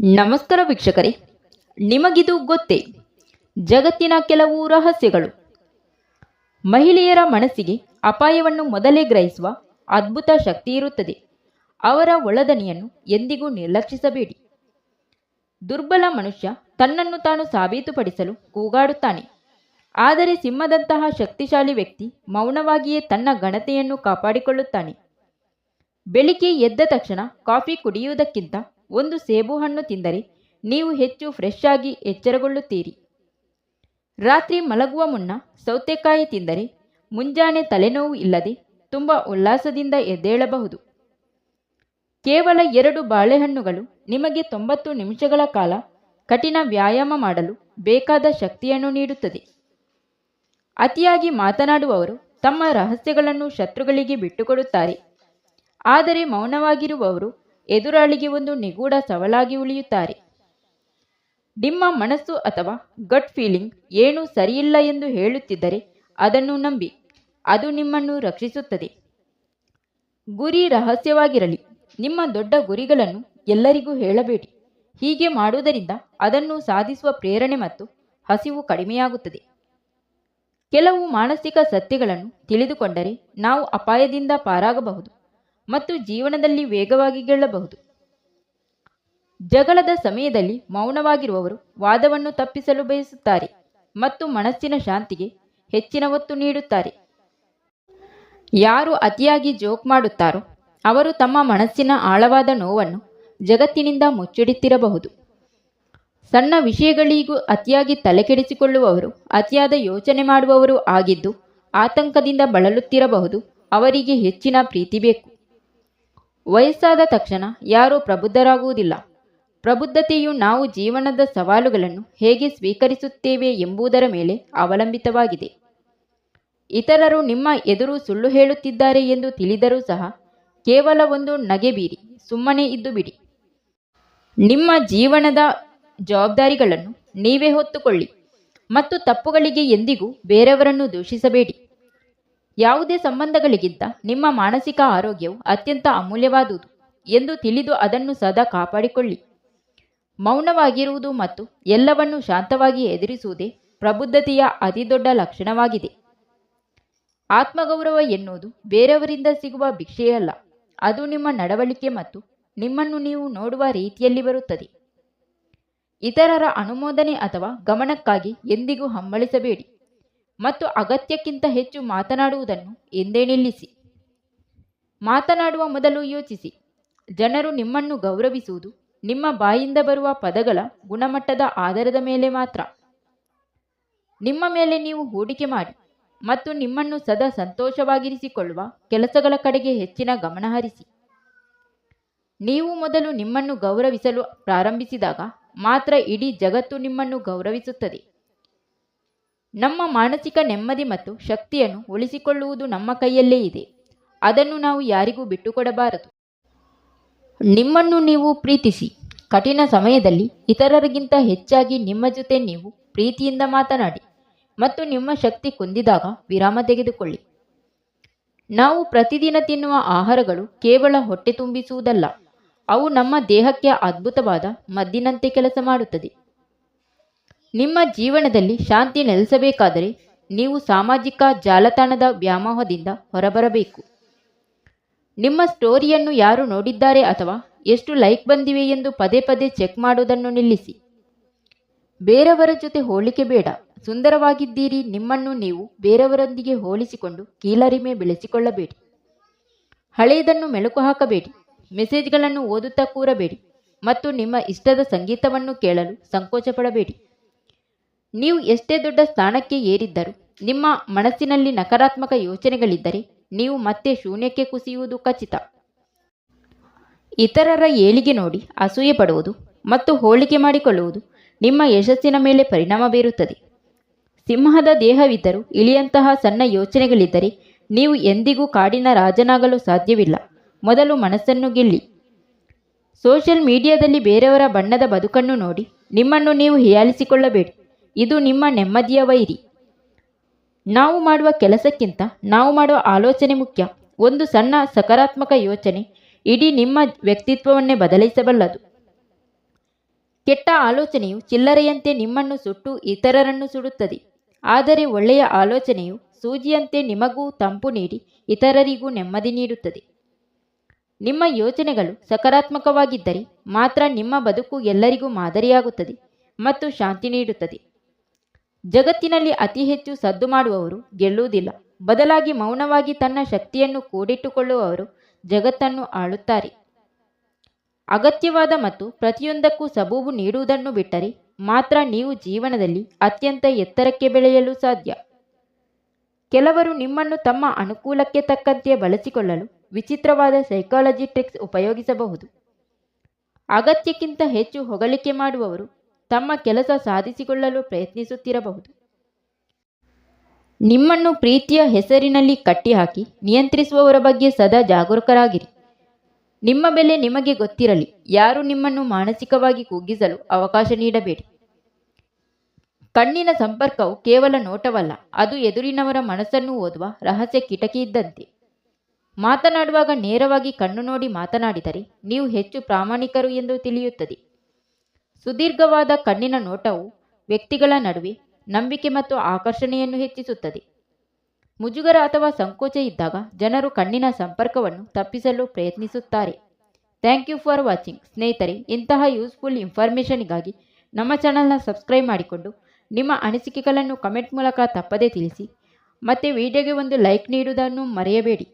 ನಮಸ್ಕಾರ ವೀಕ್ಷಕರೇ, ನಿಮಗಿದು ಗೊತ್ತೇ? ಜಗತ್ತಿನ ಕೆಲವು ರಹಸ್ಯಗಳು. ಮಹಿಳೆಯರ ಮನಸ್ಸಿಗೆ ಅಪಾಯವನ್ನು ಮೊದಲೇ ಗ್ರಹಿಸುವ ಅದ್ಭುತ ಶಕ್ತಿ ಇರುತ್ತದೆ. ಅವರ ಒಳದನಿಯನ್ನು ಎಂದಿಗೂ ನಿರ್ಲಕ್ಷಿಸಬೇಡಿ. ದುರ್ಬಲ ಮನುಷ್ಯ ತನ್ನನ್ನು ತಾನು ಸಾಬೀತುಪಡಿಸಲು ಕೂಗಾಡುತ್ತಾನೆ. ಆದರೆ ಸಿಂಹದಂತಹ ಶಕ್ತಿಶಾಲಿ ವ್ಯಕ್ತಿ ಮೌನವಾಗಿಯೇ ತನ್ನ ಘನತೆಯನ್ನು ಕಾಪಾಡಿಕೊಳ್ಳುತ್ತಾನೆ. ಬೆಳಿಗ್ಗೆ ಎದ್ದ ತಕ್ಷಣ ಕಾಫಿ ಕುಡಿಯುವುದಕ್ಕಿಂತ ಒಂದು ಸೇಬು ಹಣ್ಣು ತಿಂದರೆ ನೀವು ಹೆಚ್ಚು ಫ್ರೆಶ್ ಆಗಿ ಎಚ್ಚರಗೊಳ್ಳುತ್ತೀರಿ. ರಾತ್ರಿ ಮಲಗುವ ಮುನ್ನ ಸೌತೆಕಾಯಿ ತಿಂದರೆ ಮುಂಜಾನೆ ತಲೆನೋವು ಇಲ್ಲದೆ ತುಂಬ ಉಲ್ಲಾಸದಿಂದ ಎದ್ದೇಳಬಹುದು. ಕೇವಲ 2 ಬಾಳೆಹಣ್ಣುಗಳು ನಿಮಗೆ 90 ನಿಮಿಷಗಳ ಕಾಲ ಕಠಿಣ ವ್ಯಾಯಾಮ ಮಾಡಲು ಬೇಕಾದ ಶಕ್ತಿಯನ್ನು ನೀಡುತ್ತದೆ. ಅತಿಯಾಗಿ ಮಾತನಾಡುವವರು ತಮ್ಮ ರಹಸ್ಯಗಳನ್ನು ಶತ್ರುಗಳಿಗೆ ಬಿಟ್ಟುಕೊಡುತ್ತಾರೆ. ಆದರೆ ಮೌನವಾಗಿರುವವರು ಎದುರಾಳಿಗೆ ಒಂದು ನಿಗೂಢ ಸವಾಲಾಗಿ ಉಳಿಯುತ್ತಾರೆ. ನಿಮ್ಮ ಮನಸ್ಸು ಅಥವಾ ಗಟ್ ಫೀಲಿಂಗ್ ಏನೂ ಸರಿಯಿಲ್ಲ ಎಂದು ಹೇಳುತ್ತಿದ್ದರೆ ಅದನ್ನು ನಂಬಿ, ಅದು ನಿಮ್ಮನ್ನು ರಕ್ಷಿಸುತ್ತದೆ. ಗುರಿ ರಹಸ್ಯವಾಗಿರಲಿ. ನಿಮ್ಮ ದೊಡ್ಡ ಗುರಿಗಳನ್ನು ಎಲ್ಲರಿಗೂ ಹೇಳಬೇಡಿ. ಹೀಗೆ ಮಾಡುವುದರಿಂದ ಅದನ್ನು ಸಾಧಿಸುವ ಪ್ರೇರಣೆ ಮತ್ತು ಹಸಿವು ಕಡಿಮೆಯಾಗುತ್ತದೆ. ಕೆಲವು ಮಾನಸಿಕ ಸತ್ಯಗಳನ್ನು ತಿಳಿದುಕೊಂಡರೆ ನಾವು ಅಪಾಯದಿಂದ ಪಾರಾಗಬಹುದು ಮತ್ತು ಜೀವನದಲ್ಲಿ ವೇಗವಾಗಿ ಗೆಲ್ಲಬಹುದು. ಜಗಳದ ಸಮಯದಲ್ಲಿ ಮೌನವಾಗಿರುವವರು ವಾದವನ್ನು ತಪ್ಪಿಸಲು ಬಯಸುತ್ತಾರೆ ಮತ್ತು ಮನಸ್ಸಿನ ಶಾಂತಿಗೆ ಹೆಚ್ಚಿನ ಒತ್ತು ನೀಡುತ್ತಾರೆ. ಯಾರು ಅತಿಯಾಗಿ ಜೋಕ್ ಮಾಡುತ್ತಾರೋ ಅವರು ತಮ್ಮ ಮನಸ್ಸಿನ ಆಳವಾದ ನೋವನ್ನು ಜಗತ್ತಿನಿಂದ ಮುಚ್ಚಿಡುತ್ತಿರಬಹುದು. ಸಣ್ಣ ವಿಷಯಗಳಿಗೂ ಅತಿಯಾಗಿ ತಲೆಕೆಡಿಸಿಕೊಳ್ಳುವವರು ಅತಿಯಾದ ಯೋಚನೆ ಮಾಡುವವರು ಆಗಿದ್ದು ಆತಂಕದಿಂದ ಬಳಲುತ್ತಿರಬಹುದು. ಅವರಿಗೆ ಹೆಚ್ಚಿನ ಪ್ರೀತಿ ಬೇಕು. ವಯಸ್ಸಾದ ತಕ್ಷಣ ಯಾರೂ ಪ್ರಬುದ್ಧರಾಗುವುದಿಲ್ಲ. ಪ್ರಬುದ್ಧತೆಯು ನಾವು ಜೀವನದ ಸವಾಲುಗಳನ್ನು ಹೇಗೆ ಸ್ವೀಕರಿಸುತ್ತೇವೆ ಎಂಬುದರ ಮೇಲೆ ಅವಲಂಬಿತವಾಗಿದೆ. ಇತರರು ನಿಮ್ಮ ಎದುರು ಸುಳ್ಳು ಹೇಳುತ್ತಿದ್ದಾರೆ ಎಂದು ತಿಳಿದರೂ ಸಹ ಕೇವಲ ಒಂದು ನಗೆ ಬೀರಿ ಸುಮ್ಮನೆ ಇದ್ದು ಬಿಡಿ. ನಿಮ್ಮ ಜೀವನದ ಜವಾಬ್ದಾರಿಗಳನ್ನು ನೀವೇ ಹೊತ್ತುಕೊಳ್ಳಿ ಮತ್ತು ತಪ್ಪುಗಳಿಗೆ ಎಂದಿಗೂ ಬೇರೆಯವರನ್ನು ದೂಷಿಸಬೇಡಿ. ಯಾವುದೇ ಸಂಬಂಧಗಳಿಗಿಂತ ನಿಮ್ಮ ಮಾನಸಿಕ ಆರೋಗ್ಯವು ಅತ್ಯಂತ ಅಮೂಲ್ಯವಾದುದು ಎಂದು ತಿಳಿದು ಅದನ್ನು ಸದಾ ಕಾಪಾಡಿಕೊಳ್ಳಿ. ಮೌನವಾಗಿರುವುದು ಮತ್ತು ಎಲ್ಲವನ್ನೂ ಶಾಂತವಾಗಿ ಎದುರಿಸುವುದೇ ಪ್ರಬುದ್ಧತೆಯ ಅತಿದೊಡ್ಡ ಲಕ್ಷಣವಾಗಿದೆ. ಆತ್ಮಗೌರವ ಎನ್ನುವುದು ಬೇರೆಯವರಿಂದ ಸಿಗುವ ಭಿಕ್ಷೆಯಲ್ಲ. ಅದು ನಿಮ್ಮ ನಡವಳಿಕೆ ಮತ್ತು ನಿಮ್ಮನ್ನು ನೀವು ನೋಡುವ ರೀತಿಯಲ್ಲಿ ಬರುತ್ತದೆ. ಇತರರ ಅನುಮೋದನೆ ಅಥವಾ ಗಮನಕ್ಕಾಗಿ ಎಂದಿಗೂ ಹಂಬಲಿಸಬೇಡಿ ಮತ್ತು ಅಗತ್ಯಕ್ಕಿಂತ ಹೆಚ್ಚು ಮಾತನಾಡುವುದನ್ನು ಎಂದೇ ನಿಲ್ಲಿಸಿ. ಮಾತನಾಡುವ ಮೊದಲು ಯೋಚಿಸಿ. ಜನರು ನಿಮ್ಮನ್ನು ಗೌರವಿಸುವುದು ನಿಮ್ಮ ಬಾಯಿಂದ ಬರುವ ಪದಗಳ ಗುಣಮಟ್ಟದ ಆಧಾರದ ಮೇಲೆ ಮಾತ್ರ. ನಿಮ್ಮ ಮೇಲೆ ನೀವು ಹೂಡಿಕೆ ಮಾಡಿ ಮತ್ತು ನಿಮ್ಮನ್ನು ಸದಾ ಸಂತೋಷವಾಗಿರಿಸಿಕೊಳ್ಳುವ ಕೆಲಸಗಳ ಕಡೆಗೆ ಹೆಚ್ಚಿನ ಗಮನ ಹರಿಸಿ. ನೀವು ಮೊದಲು ನಿಮ್ಮನ್ನು ಗೌರವಿಸಲು ಪ್ರಾರಂಭಿಸಿದಾಗ ಮಾತ್ರ ಇಡೀ ಜಗತ್ತು ನಿಮ್ಮನ್ನು ಗೌರವಿಸುತ್ತದೆ. ನಮ್ಮ ಮಾನಸಿಕ ನೆಮ್ಮದಿ ಮತ್ತು ಶಕ್ತಿಯನ್ನು ಉಳಿಸಿಕೊಳ್ಳುವುದು ನಮ್ಮ ಕೈಯಲ್ಲೇ ಇದೆ. ಅದನ್ನು ನಾವು ಯಾರಿಗೂ ಬಿಟ್ಟುಕೊಡಬಾರದು. ನಿಮ್ಮನ್ನು ನೀವು ಪ್ರೀತಿಸಿ. ಕಠಿಣ ಸಮಯದಲ್ಲಿ ಇತರರಿಗಿಂತ ಹೆಚ್ಚಾಗಿ ನಿಮ್ಮ ಜೊತೆ ನೀವು ಪ್ರೀತಿಯಿಂದ ಮಾತನಾಡಿ ಮತ್ತು ನಿಮ್ಮ ಶಕ್ತಿ ಕುಂದಿದಾಗ ವಿರಾಮ ತೆಗೆದುಕೊಳ್ಳಿ. ನಾವು ಪ್ರತಿದಿನ ತಿನ್ನುವ ಆಹಾರಗಳು ಕೇವಲ ಹೊಟ್ಟೆ ತುಂಬಿಸುವುದಲ್ಲ, ಅವು ನಮ್ಮ ದೇಹಕ್ಕೆ ಅದ್ಭುತವಾದ ಮದ್ದಿನಂತೆ ಕೆಲಸ ಮಾಡುತ್ತದೆ. ನಿಮ್ಮ ಜೀವನದಲ್ಲಿ ಶಾಂತಿ ನೆಲೆಸಬೇಕಾದರೆ ನೀವು ಸಾಮಾಜಿಕ ಜಾಲತಾಣದ ವ್ಯಾಮೋಹದಿಂದ ಹೊರಬರಬೇಕು. ನಿಮ್ಮ ಸ್ಟೋರಿಯನ್ನು ಯಾರು ನೋಡಿದ್ದಾರೆ ಅಥವಾ ಎಷ್ಟು ಲೈಕ್ ಬಂದಿವೆ ಎಂದು ಪದೇ ಪದೇ ಚೆಕ್ ಮಾಡುವುದನ್ನು ನಿಲ್ಲಿಸಿ. ಬೇರೆಯವರ ಜೊತೆ ಹೋಲಿಕೆ ಬೇಡ. ಸುಂದರವಾಗಿದ್ದೀರಿ. ನಿಮ್ಮನ್ನು ನೀವು ಬೇರೆಯವರೊಂದಿಗೆ ಹೋಲಿಸಿಕೊಂಡು ಕೀಳರಿಮೆ ಬೆಳೆಸಿಕೊಳ್ಳಬೇಡಿ. ಹಳೆಯದನ್ನು ಮೆಲುಕು ಹಾಕಬೇಡಿ. ಮೆಸೇಜ್ಗಳನ್ನು ಓದುತ್ತಾ ಕೂರಬೇಡಿ ಮತ್ತು ನಿಮ್ಮ ಇಷ್ಟದ ಸಂಗೀತವನ್ನು ಕೇಳಲು ಸಂಕೋಚ ಪಡಬೇಡಿ. ನೀವು ಎಷ್ಟೇ ದೊಡ್ಡ ಸ್ಥಾನಕ್ಕೆ ಏರಿದ್ದರೂ ನಿಮ್ಮ ಮನಸ್ಸಿನಲ್ಲಿ ನಕಾರಾತ್ಮಕ ಯೋಚನೆಗಳಿದ್ದರೆ ನೀವು ಮತ್ತೆ ಶೂನ್ಯಕ್ಕೆ ಕುಸಿಯುವುದು ಖಚಿತ. ಇತರರ ಏಳಿಗೆ ನೋಡಿ ಅಸೂಯೆ ಪಡುವುದು ಮತ್ತು ಹೋಲಿಕೆ ಮಾಡಿಕೊಳ್ಳುವುದು ನಿಮ್ಮ ಯಶಸ್ಸಿನ ಮೇಲೆ ಪರಿಣಾಮ ಬೀರುತ್ತದೆ. ಸಿಂಹದ ದೇಹವಿದ್ದರೂ ಇಲಿಯಂತಹ ಸಣ್ಣ ಯೋಚನೆಗಳಿದ್ದರೆ ನೀವು ಎಂದಿಗೂ ಕಾಡಿನ ರಾಜನಾಗಲು ಸಾಧ್ಯವಿಲ್ಲ. ಮೊದಲು ಮನಸ್ಸನ್ನು ಗೆಲ್ಲಿ. ಸೋಷಿಯಲ್ ಮೀಡಿಯಾದಲ್ಲಿ ಬೇರೆಯವರ ಬಣ್ಣದ ಬದುಕನ್ನು ನೋಡಿ ನಿಮ್ಮನ್ನು ನೀವು ಹೀಯಾಳಿಸಿಕೊಳ್ಳಬೇಡಿ. ಇದು ನಿಮ್ಮ ನೆಮ್ಮದಿಯ ವೈರಿ. ನಾವು ಮಾಡುವ ಕೆಲಸಕ್ಕಿಂತ ನಾವು ಮಾಡುವ ಆಲೋಚನೆ ಮುಖ್ಯ. ಒಂದು ಸಣ್ಣ ಸಕಾರಾತ್ಮಕ ಯೋಚನೆ ಇಡೀ ನಿಮ್ಮ ವ್ಯಕ್ತಿತ್ವವನ್ನೇ ಬದಲಿಸಬಲ್ಲದು. ಕೆಟ್ಟ ಆಲೋಚನೆಯು ಚಿಲ್ಲರೆಯಂತೆ ನಿಮ್ಮನ್ನು ಸುಟ್ಟು ಇತರರನ್ನು ಸುಡುತ್ತದೆ. ಆದರೆ ಒಳ್ಳೆಯ ಆಲೋಚನೆಯು ಸೂಜಿಯಂತೆ ನಿಮಗೂ ತಂಪು ನೀಡಿ ಇತರರಿಗೂ ನೆಮ್ಮದಿ ನೀಡುತ್ತದೆ. ನಿಮ್ಮ ಯೋಚನೆಗಳು ಸಕಾರಾತ್ಮಕವಾಗಿದ್ದರೆ ಮಾತ್ರ ನಿಮ್ಮ ಬದುಕು ಎಲ್ಲರಿಗೂ ಮಾದರಿಯಾಗುತ್ತದೆ ಮತ್ತು ಶಾಂತಿ ನೀಡುತ್ತದೆ. ಜಗತ್ತಿನಲ್ಲಿ ಅತಿ ಹೆಚ್ಚು ಸದ್ದು ಮಾಡುವವರು ಗೆಲ್ಲುವುದಿಲ್ಲ, ಬದಲಾಗಿ ಮೌನವಾಗಿ ತನ್ನ ಶಕ್ತಿಯನ್ನು ಕೂಡಿಟ್ಟುಕೊಳ್ಳುವವರು ಜಗತ್ತನ್ನು ಆಳುತ್ತಾರೆ. ಅಗತ್ಯವಾದ ಮತ್ತು ಪ್ರತಿಯೊಂದಕ್ಕೂ ಸಬೂಬು ನೀಡುವುದನ್ನು ಬಿಟ್ಟರೆ ಮಾತ್ರ ನೀವು ಜೀವನದಲ್ಲಿ ಅತ್ಯಂತ ಎತ್ತರಕ್ಕೆ ಬೆಳೆಯಲು ಸಾಧ್ಯ. ಕೆಲವರು ನಿಮ್ಮನ್ನು ತಮ್ಮ ಅನುಕೂಲಕ್ಕೆ ತಕ್ಕಂತೆ ಬಳಸಿಕೊಳ್ಳಲು ವಿಚಿತ್ರವಾದ ಸೈಕಾಲಜಿ ಟ್ರಿಕ್ಸ್ ಉಪಯೋಗಿಸಬಹುದು. ಅಗತ್ಯಕ್ಕಿಂತ ಹೆಚ್ಚು ಹೊಗಳಿಕೆ ಮಾಡುವವರು ತಮ್ಮ ಕೆಲಸ ಸಾಧಿಸಿಕೊಳ್ಳಲು ಪ್ರಯತ್ನಿಸುತ್ತಿರಬಹುದು. ನಿಮ್ಮನ್ನು ಪ್ರೀತಿಯ ಹೆಸರಿನಲ್ಲಿ ಕಟ್ಟಿಹಾಕಿ ನಿಯಂತ್ರಿಸುವವರ ಬಗ್ಗೆ ಸದಾ ಜಾಗರೂಕರಾಗಿರಿ. ನಿಮ್ಮ ಬೆಲೆ ನಿಮಗೆ ಗೊತ್ತಿರಲಿ. ಯಾರು ನಿಮ್ಮನ್ನು ಮಾನಸಿಕವಾಗಿ ಕುಗ್ಗಿಸಲು ಅವಕಾಶ ನೀಡಬೇಡಿ. ಕಣ್ಣಿನ ಸಂಪರ್ಕವು ಕೇವಲ ನೋಟವಲ್ಲ, ಅದು ಎದುರಿನವರ ಮನಸ್ಸನ್ನು ಓದುವ ರಹಸ್ಯ ಕಿಟಕಿ ಇದ್ದಂತೆ. ಮಾತನಾಡುವಾಗ ನೇರವಾಗಿ ಕಣ್ಣು ನೋಡಿ ಮಾತನಾಡಿದರೆ ನೀವು ಹೆಚ್ಚು ಪ್ರಾಮಾಣಿಕರು ಎಂದು ತಿಳಿಯುತ್ತದೆ. ಸುದೀರ್ಘವಾದ ಕಣ್ಣಿನ ನೋಟವು ವ್ಯಕ್ತಿಗಳ ನಡುವೆ ನಂಬಿಕೆ ಮತ್ತು ಆಕರ್ಷಣೆಯನ್ನು ಹೆಚ್ಚಿಸುತ್ತದೆ. ಮುಜುಗರ ಅಥವಾ ಸಂಕೋಚ ಇದ್ದಾಗ ಜನರು ಕಣ್ಣಿನ ಸಂಪರ್ಕವನ್ನು ತಪ್ಪಿಸಲು ಪ್ರಯತ್ನಿಸುತ್ತಾರೆ. Thank you for watching. ಸ್ನೇಹಿತರೆ, ಇಂತಹ ಯೂಸ್ಫುಲ್ ಇನ್ಫಾರ್ಮೇಷನ್ಗಾಗಿ ನಮ್ಮ ಚಾನಲ್ನ ಸಬ್ಸ್ಕ್ರೈಬ್ ಮಾಡಿಕೊಂಡು ನಿಮ್ಮ ಅನಿಸಿಕೆಗಳನ್ನು ಕಮೆಂಟ್ ಮೂಲಕ ತಪ್ಪದೇ ತಿಳಿಸಿ. ಮತ್ತು ವಿಡಿಯೋಗೆ ಒಂದು ಲೈಕ್ ನೀಡುವುದನ್ನು ಮರೆಯಬೇಡಿ.